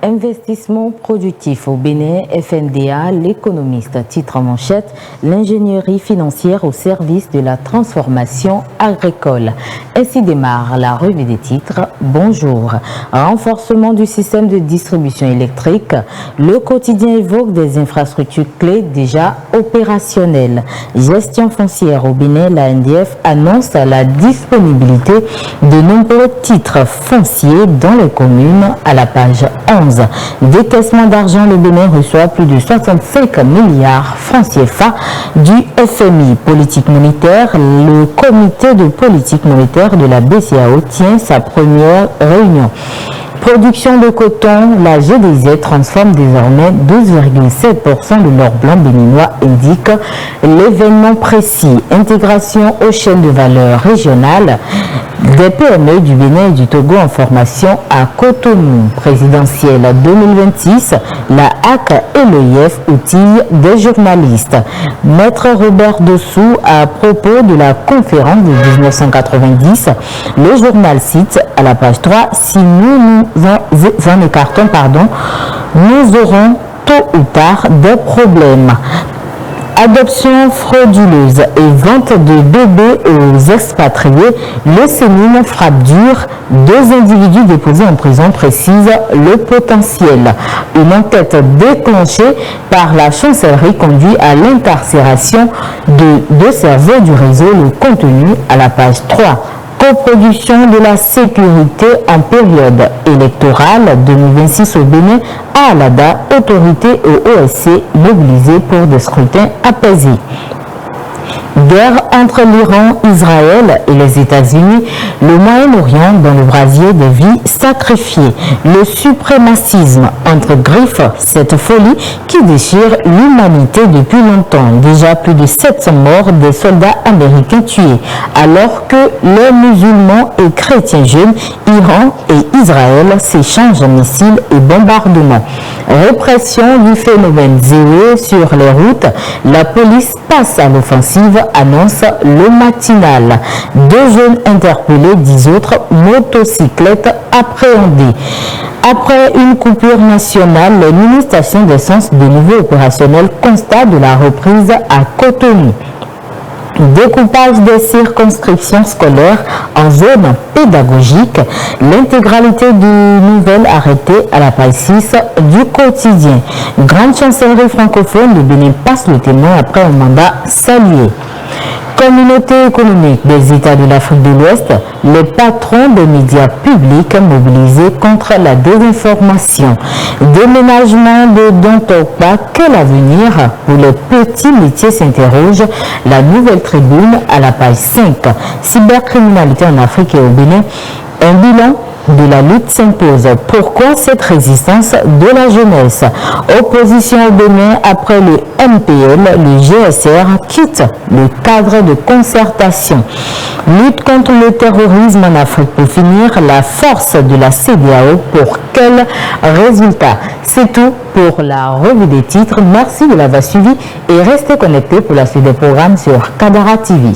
Investissement productif au Bénin, FNDA, l'économiste, titre en manchette, l'ingénierie financière au service de la transformation agricole. Ainsi démarre la revue des titres. Bonjour. Renforcement du système de distribution électrique. Le quotidien évoque des infrastructures clés déjà opérationnelles. Gestion foncière au Bénin, la NDF annonce la disponibilité de nombreux titres fonciers dans les communes à la page 11. Décaissement d'argent, le Bénin reçoit plus de 65 milliards francs CFA du FMI. Politique monétaire, le comité de politique monétaire de la BCEAO tient sa première réunion. Production de coton, la GDZ transforme désormais 12,7% de l'or blanc béninois, indique l'événement précis. Intégration aux chaînes de valeur régionales des PME du Bénin et du Togo en formation à Cotonou. Présidentielle 2026, la HAC et l'EIF outillent des journalistes. Maître Robert Dossou, à propos de la conférence de 1990, le journal cite à la page 3, si nous en écartons, nous aurons tôt ou tard des problèmes. Adoption frauduleuse et vente de bébés aux expatriés, le Sénine frappe dur. 2 individus déposés en prison précisent le potentiel. Une enquête déclenchée par la chancellerie conduit à l'incarcération de 2 cerveaux du réseau. Le contenu à la page 3. Coproduction de la sécurité en période électorale 2026 au Bénin, à Alada, autorités et OSC mobilisés pour des scrutins apaisés. Guerre entre l'Iran, Israël et les États-Unis, le Moyen-Orient dans le brasier des vies sacrifiées. Le suprémacisme entre griffes, cette folie qui déchire l'humanité depuis longtemps. Déjà plus de 700 morts des soldats américains tués. Alors que les musulmans et chrétiens jeunes, Iran et Israël s'échangent missiles et bombardements. Répression du phénomène zéro sur les routes, la police passe à l'offensive, annonce le matinal. 2 jeunes interpellés, 10 autres motocyclettes appréhendées. Après une coupure nationale, les mini-stations d'essence de nouveau opérationnelles constatent de la reprise à Cotonou. Découpage des circonscriptions scolaires en zone pédagogique, l'intégralité du nouvel arrêté à la page 6 du quotidien. Grande chancellerie francophone, le Bénin passe le témoin après un mandat salué. Communauté économique des États de l'Afrique de l'Ouest, les patrons des médias publics mobilisés contre la désinformation. Déménagement de Dontokpa, quel avenir pour les petits métiers s'interroge la nouvelle tribune à la page 5. Cybercriminalité en Afrique et au Bénin, un bilan de la lutte s'impose. Pourquoi cette résistance de la jeunesse? Opposition au Bénin après le MPL, le GSR quitte le cadre de concertation. Lutte contre le terrorisme en Afrique. Pour finir, la force de la CEDEAO, pour quel résultat? C'est tout pour la revue des titres. Merci de l'avoir suivi et restez connectés pour la suite des programmes sur Kadara TV.